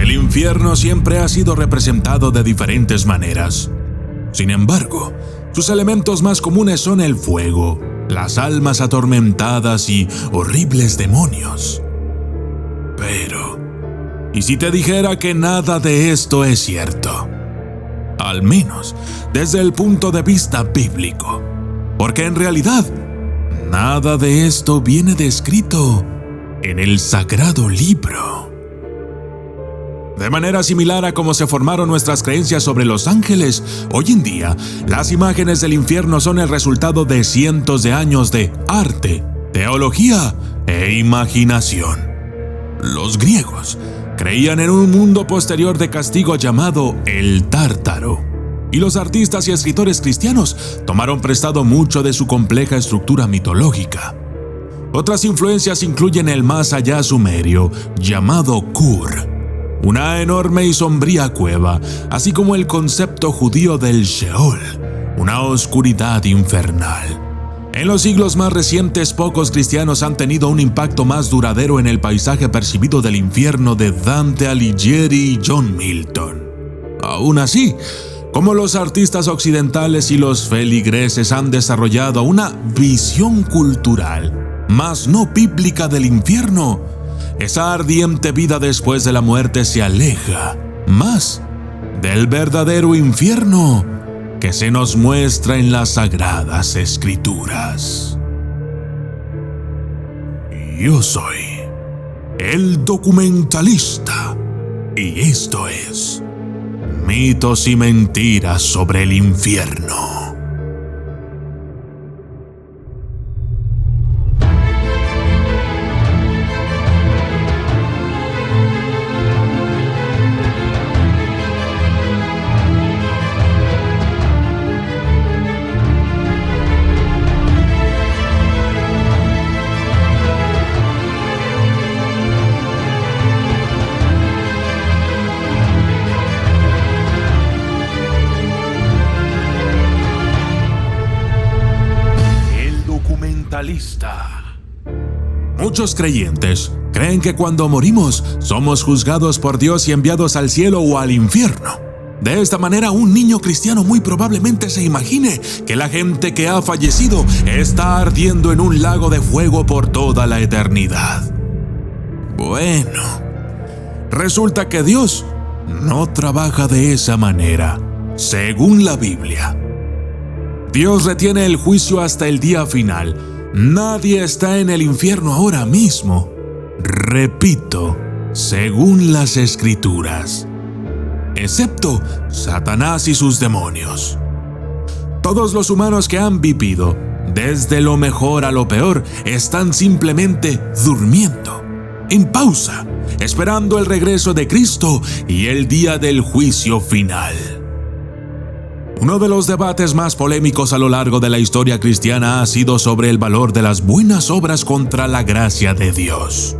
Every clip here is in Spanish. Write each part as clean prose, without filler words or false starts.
El infierno siempre ha sido representado de diferentes maneras. Sin embargo, sus elementos más comunes son el fuego, las almas atormentadas y horribles demonios. Pero, ¿y si te dijera que nada de esto es cierto? Al menos desde el punto de vista bíblico. Porque en realidad, nada de esto viene descrito en el sagrado libro. De manera similar a cómo se formaron nuestras creencias sobre los ángeles, hoy en día, las imágenes del infierno son el resultado de cientos de años de arte, teología e imaginación. Los griegos creían en un mundo posterior de castigo llamado el Tártaro, y los artistas y escritores cristianos tomaron prestado mucho de su compleja estructura mitológica. Otras influencias incluyen el más allá sumerio, llamado Kur, una enorme y sombría cueva, así como el concepto judío del Sheol, una oscuridad infernal. En los siglos más recientes, pocos cristianos han tenido un impacto más duradero en el paisaje percibido del infierno de Dante Alighieri y John Milton. Aún así, como los artistas occidentales y los feligreses han desarrollado una visión cultural, mas no bíblica del infierno, esa ardiente vida después de la muerte se aleja más del verdadero infierno que se nos muestra en las Sagradas Escrituras. Yo soy el documentalista y esto es Mitos y Mentiras sobre el Infierno. Muchos creyentes creen que cuando morimos somos juzgados por Dios y enviados al cielo o al infierno. De esta manera, un niño cristiano muy probablemente se imagine que la gente que ha fallecido está ardiendo en un lago de fuego por toda la eternidad. Bueno, resulta que Dios no trabaja de esa manera, según la Biblia. Dios retiene el juicio hasta el día final. Nadie está en el infierno ahora mismo. Repito, según las Escrituras, excepto Satanás y sus demonios. Todos los humanos que han vivido, desde lo mejor a lo peor, están simplemente durmiendo, en pausa, esperando el regreso de Cristo y el día del juicio final. Uno de los debates más polémicos a lo largo de la historia cristiana ha sido sobre el valor de las buenas obras contra la gracia de Dios.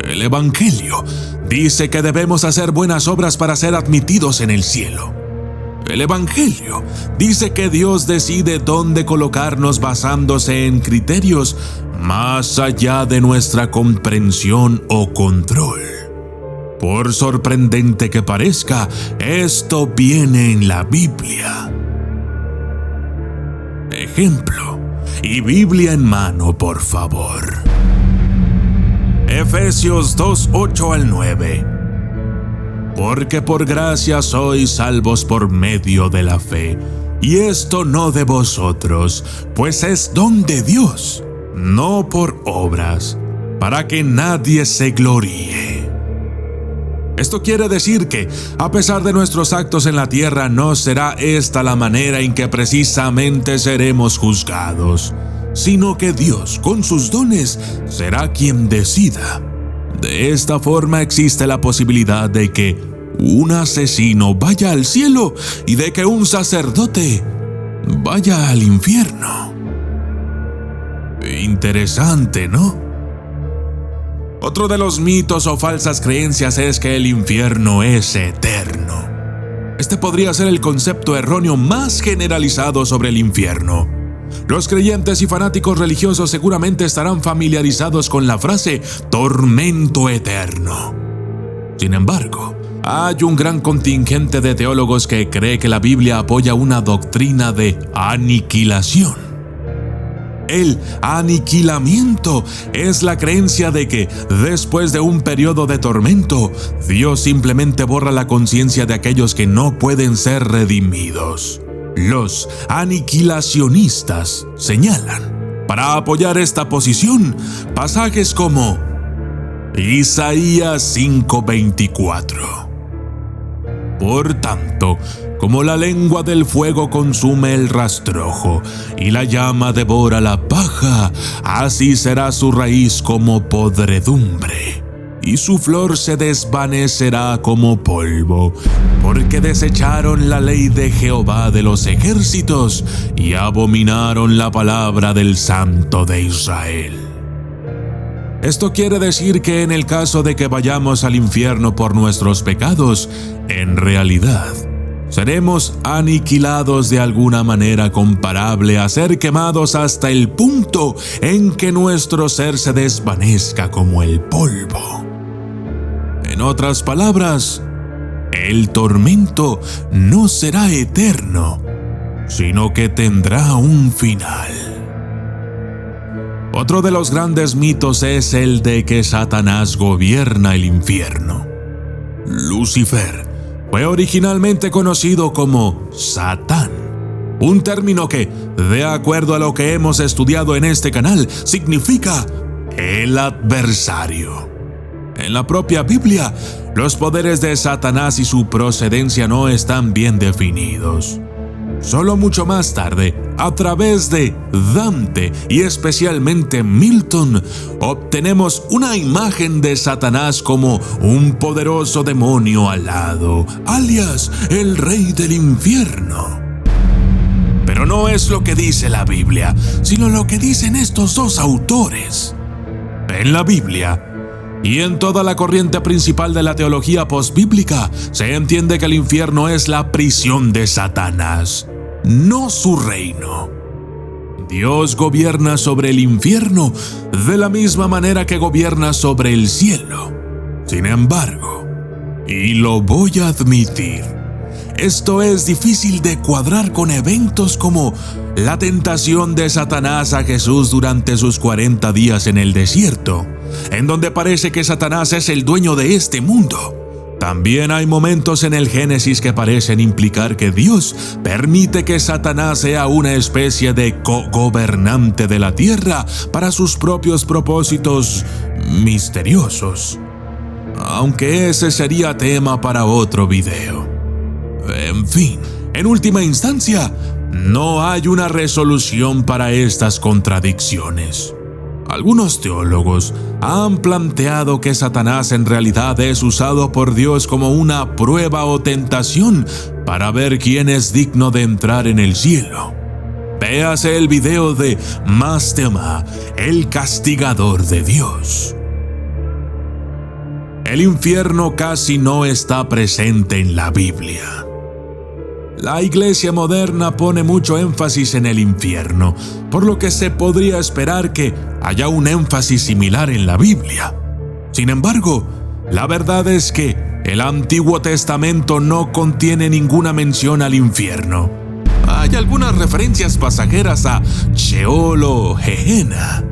El Evangelio dice que debemos hacer buenas obras para ser admitidos en el cielo. El Evangelio dice que Dios decide dónde colocarnos basándose en criterios más allá de nuestra comprensión o control. Por sorprendente que parezca, esto viene en la Biblia. Ejemplo, y Biblia en mano, por favor. Efesios 2:8 al 9. Porque por gracia sois salvos por medio de la fe, y esto no de vosotros, pues es don de Dios, no por obras, para que nadie se gloríe. Esto quiere decir que, a pesar de nuestros actos en la tierra, no será esta la manera en que precisamente seremos juzgados, sino que Dios, con sus dones, será quien decida. De esta forma existe la posibilidad de que un asesino vaya al cielo y de que un sacerdote vaya al infierno. Interesante, ¿no? Otro de los mitos o falsas creencias es que el infierno es eterno. Este podría ser el concepto erróneo más generalizado sobre el infierno. Los creyentes y fanáticos religiosos seguramente estarán familiarizados con la frase tormento eterno. Sin embargo, Hay un gran contingente de teólogos que cree que la Biblia apoya una doctrina de aniquilación. El aniquilamiento es la creencia de que, después de un periodo de tormento, Dios simplemente borra la conciencia de aquellos que no pueden ser redimidos. Los aniquilacionistas señalan, para apoyar esta posición, pasajes como Isaías 5:24. Por tanto, como la lengua del fuego consume el rastrojo y la llama devora la paja, así será su raíz como podredumbre, y su flor se desvanecerá como polvo, porque desecharon la ley de Jehová de los ejércitos y abominaron la palabra del Santo de Israel. Esto quiere decir que en el caso de que vayamos al infierno por nuestros pecados, en realidad, seremos aniquilados de alguna manera comparable a ser quemados hasta el punto en que nuestro ser se desvanezca como el polvo. En otras palabras, el tormento no será eterno, sino que tendrá un final. Otro de los grandes mitos es el de que Satanás gobierna el infierno. Lucifer fue originalmente conocido como Satán, un término que, de acuerdo a lo que hemos estudiado en este canal, significa el adversario. En la propia Biblia, los poderes de Satanás y su procedencia no están bien definidos. Solo mucho más tarde, a través de Dante y especialmente Milton, obtenemos una imagen de Satanás como un poderoso demonio alado, alias el rey del infierno. Pero no es lo que dice la Biblia, sino lo que dicen estos dos autores. En la Biblia y en toda la corriente principal de la teología postbíblica, se entiende que el infierno es la prisión de Satanás, no su reino. Dios gobierna sobre el infierno de la misma manera que gobierna sobre el cielo. Sin embargo, y lo voy a admitir, esto es difícil de cuadrar con eventos como la tentación de Satanás a Jesús durante sus 40 días en el desierto, en donde parece que Satanás es el dueño de este mundo. También hay momentos en el Génesis que parecen implicar que Dios permite que Satanás sea una especie de co-gobernante de la tierra para sus propios propósitos misteriosos. Aunque ese sería tema para otro video. En fin, en última instancia, no hay una resolución para estas contradicciones. Algunos teólogos han planteado que Satanás en realidad es usado por Dios como una prueba o tentación para ver quién es digno de entrar en el cielo. Véase el video de Mastema, el castigador de Dios. El infierno casi no está presente en la Biblia. La iglesia moderna pone mucho énfasis en el infierno, por lo que se podría esperar que haya un énfasis similar en la Biblia. Sin embargo, la verdad es que el Antiguo Testamento no contiene ninguna mención al infierno. Hay algunas referencias pasajeras a Sheol o Gehenna,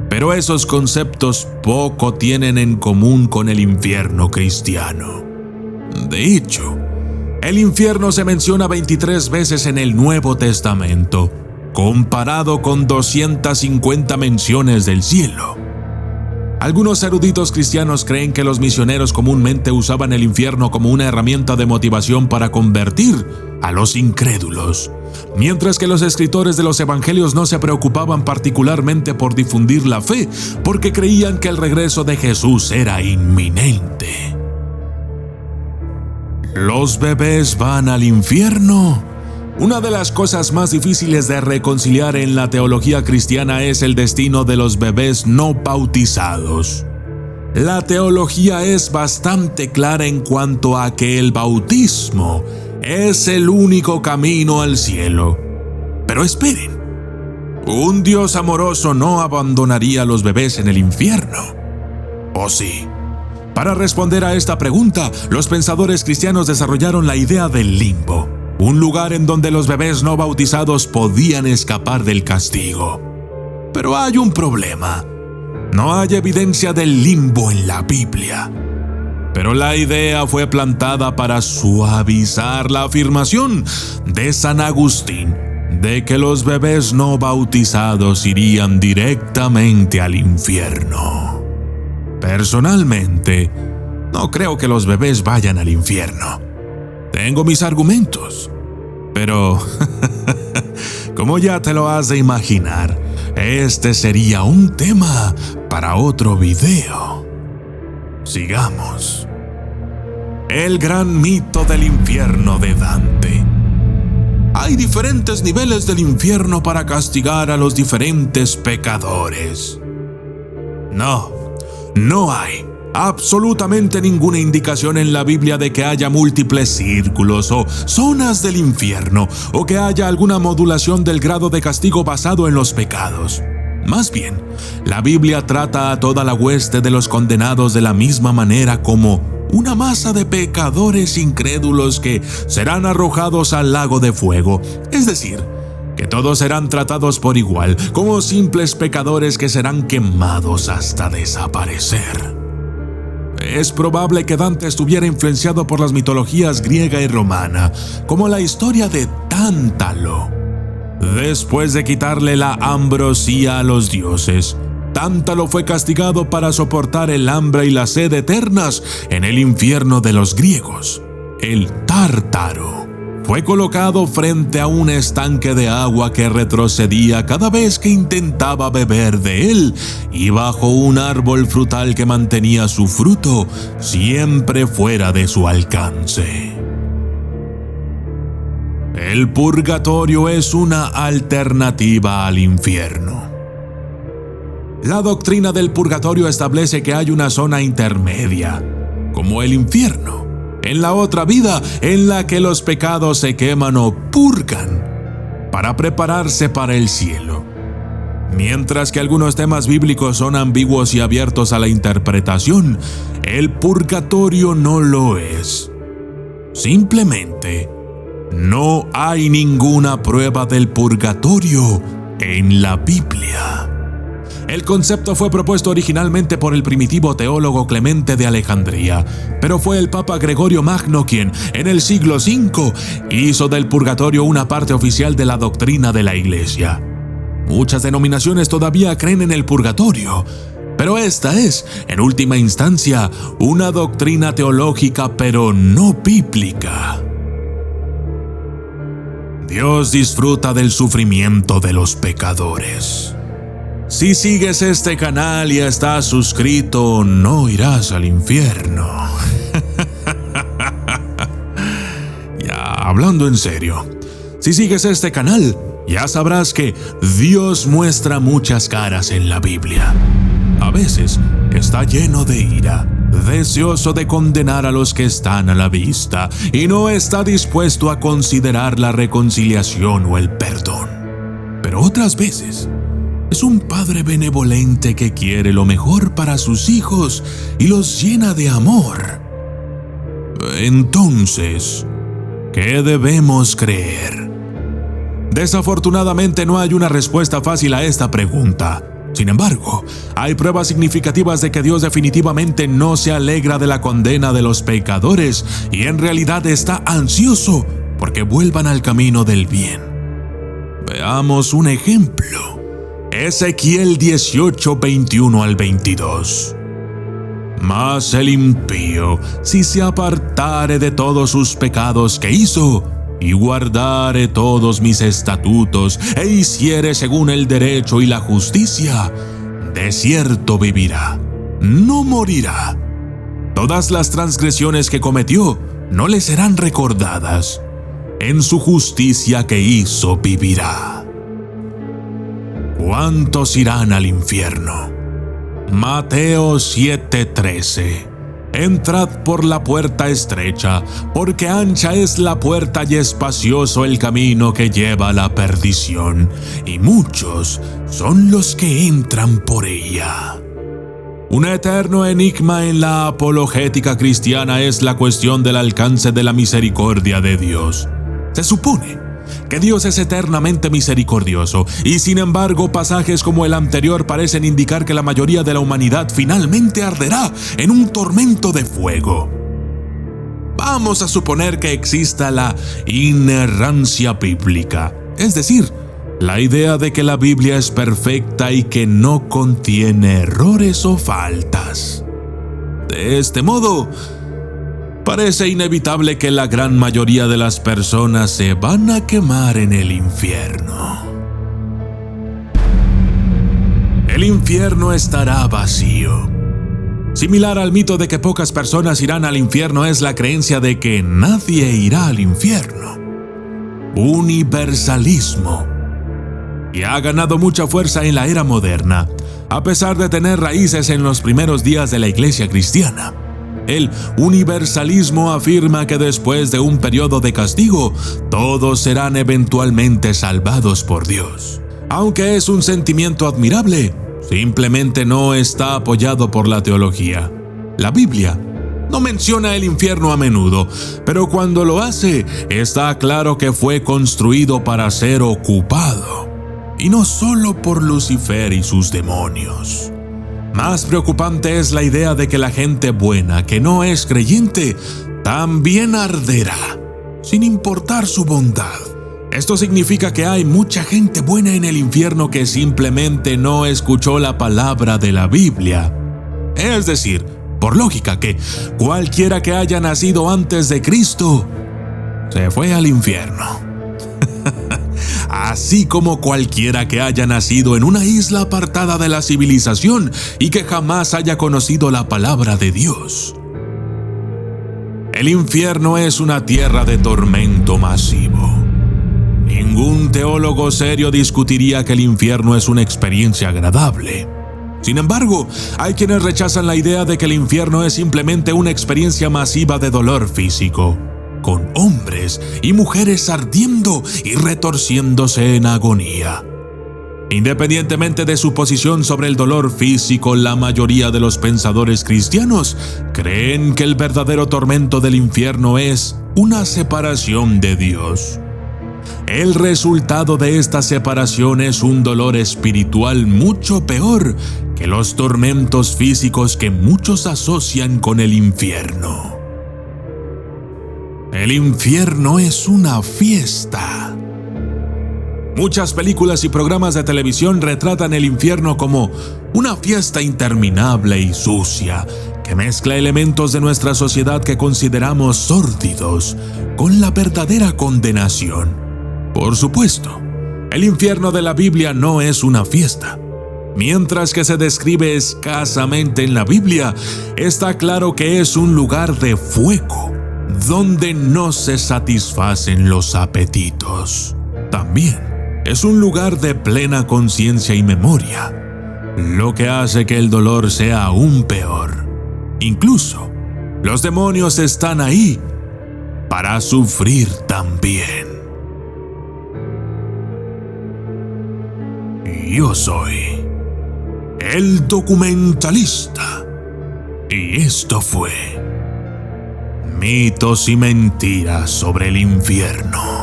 pero esos conceptos poco tienen en común con el infierno cristiano. De hecho, el infierno se menciona 23 veces en el Nuevo Testamento, comparado con 250 menciones del cielo. Algunos eruditos cristianos creen que los misioneros comúnmente usaban el infierno como una herramienta de motivación para convertir a los incrédulos, mientras que los escritores de los evangelios no se preocupaban particularmente por difundir la fe, porque creían que el regreso de Jesús era inminente. ¿Los bebés van al infierno? Una de las cosas más difíciles de reconciliar en la teología cristiana es el destino de los bebés no bautizados. La teología es bastante clara en cuanto a que el bautismo es el único camino al cielo. Pero esperen, un Dios amoroso no abandonaría a los bebés en el infierno. ¿O sí? Para responder a esta pregunta, los pensadores cristianos desarrollaron la idea del limbo, un lugar en donde los bebés no bautizados podían escapar del castigo. Pero hay un problema. No hay evidencia del limbo en la Biblia. Pero la idea fue plantada para suavizar la afirmación de San Agustín de que los bebés no bautizados irían directamente al infierno. Personalmente, no creo que los bebés vayan al infierno. Tengo mis argumentos, pero como ya te lo has de imaginar, este sería un tema para otro video. Sigamos. El gran mito del infierno de Dante. Hay diferentes niveles del infierno para castigar a los diferentes pecadores. No hay absolutamente ninguna indicación en la Biblia de que haya múltiples círculos o zonas del infierno, o que haya alguna modulación del grado de castigo basado en los pecados. Más bien, la Biblia trata a toda la hueste de los condenados de la misma manera, como una masa de pecadores incrédulos que serán arrojados al lago de fuego, es decir, que todos serán tratados por igual, como simples pecadores que serán quemados hasta desaparecer. Es probable que Dante estuviera influenciado por las mitologías griega y romana, como la historia de Tántalo. Después de quitarle la ambrosía a los dioses, Tántalo fue castigado para soportar el hambre y la sed eternas en el infierno de los griegos, el Tártaro. Fue colocado frente a un estanque de agua que retrocedía cada vez que intentaba beber de él, y bajo un árbol frutal que mantenía su fruto siempre fuera de su alcance. El purgatorio es una alternativa al infierno. La doctrina del purgatorio establece que hay una zona intermedia, como el infierno, en la otra vida en la que los pecados se queman o purgan para prepararse para el cielo. Mientras que algunos temas bíblicos son ambiguos y abiertos a la interpretación, el purgatorio no lo es. Simplemente, no hay ninguna prueba del purgatorio en la Biblia. El concepto fue propuesto originalmente por el primitivo teólogo Clemente de Alejandría, pero fue el Papa Gregorio Magno quien, en el siglo V, hizo del purgatorio una parte oficial de la doctrina de la Iglesia. Muchas denominaciones todavía creen en el purgatorio, pero esta es, en última instancia, una doctrina teológica pero no bíblica. Dios disfruta del sufrimiento de los pecadores. Si sigues este canal y estás suscrito, no irás al infierno. Ya, hablando en serio, si sigues este canal, ya sabrás que Dios muestra muchas caras en la Biblia. A veces está lleno de ira, deseoso de condenar a los que están a la vista, y no está dispuesto a considerar la reconciliación o el perdón. Pero otras veces es un padre benevolente que quiere lo mejor para sus hijos y los llena de amor. Entonces, ¿qué debemos creer? Desafortunadamente no hay una respuesta fácil a esta pregunta. Sin embargo, hay pruebas significativas de que Dios definitivamente no se alegra de la condena de los pecadores y en realidad está ansioso porque vuelvan al camino del bien. Veamos un ejemplo. Ezequiel 18, 21 al 22. Mas el impío, si se apartare de todos sus pecados que hizo, y guardare todos mis estatutos, e hiciere según el derecho y la justicia, de cierto vivirá, no morirá. Todas las transgresiones que cometió no le serán recordadas. En su justicia que hizo vivirá. ¿Cuántos irán al infierno? Mateo 7:13. Entrad por la puerta estrecha, porque ancha es la puerta y espacioso el camino que lleva a la perdición, y muchos son los que entran por ella. Un eterno enigma en la apologética cristiana es la cuestión del alcance de la misericordia de Dios. Se supone que Dios es eternamente misericordioso, y sin embargo pasajes como el anterior parecen indicar que la mayoría de la humanidad finalmente arderá en un tormento de fuego. Vamos a suponer que exista la inerrancia bíblica, es decir, la idea de que la Biblia es perfecta y que no contiene errores o faltas. De este modo, parece inevitable que la gran mayoría de las personas se van a quemar en el infierno. El infierno estará vacío. Similar al mito de que pocas personas irán al infierno es la creencia de que nadie irá al infierno. Universalismo. Y ha ganado mucha fuerza en la era moderna, a pesar de tener raíces en los primeros días de la Iglesia cristiana. El universalismo afirma que después de un periodo de castigo, todos serán eventualmente salvados por Dios. Aunque es un sentimiento admirable, simplemente no está apoyado por la teología. La Biblia no menciona el infierno a menudo, pero cuando lo hace, está claro que fue construido para ser ocupado, y no solo por Lucifer y sus demonios. Más preocupante es la idea de que la gente buena que no es creyente también arderá, sin importar su bondad. Esto significa que hay mucha gente buena en el infierno que simplemente no escuchó la palabra de la Biblia. Es decir, por lógica, que cualquiera que haya nacido antes de Cristo se fue al infierno. Así como cualquiera que haya nacido en una isla apartada de la civilización y que jamás haya conocido la palabra de Dios. El infierno es una tierra de tormento masivo. Ningún teólogo serio discutiría que el infierno es una experiencia agradable. Sin embargo, hay quienes rechazan la idea de que el infierno es simplemente una experiencia masiva de dolor físico, con hombres y mujeres ardiendo y retorciéndose en agonía. Independientemente de su posición sobre el dolor físico, la mayoría de los pensadores cristianos creen que el verdadero tormento del infierno es una separación de Dios. El resultado de esta separación es un dolor espiritual mucho peor que los tormentos físicos que muchos asocian con el infierno. El infierno es una fiesta. Muchas películas y programas de televisión retratan el infierno como una fiesta interminable y sucia, que mezcla elementos de nuestra sociedad que consideramos sórdidos con la verdadera condenación. Por supuesto, el infierno de la Biblia no es una fiesta. Mientras que se describe escasamente en la Biblia, está claro que es un lugar de fuego, donde no se satisfacen los apetitos. También es un lugar de plena conciencia y memoria, lo que hace que el dolor sea aún peor. Incluso, los demonios están ahí para sufrir también. Yo soy el documentalista, y esto fue Mitos y Mentiras sobre el Infierno.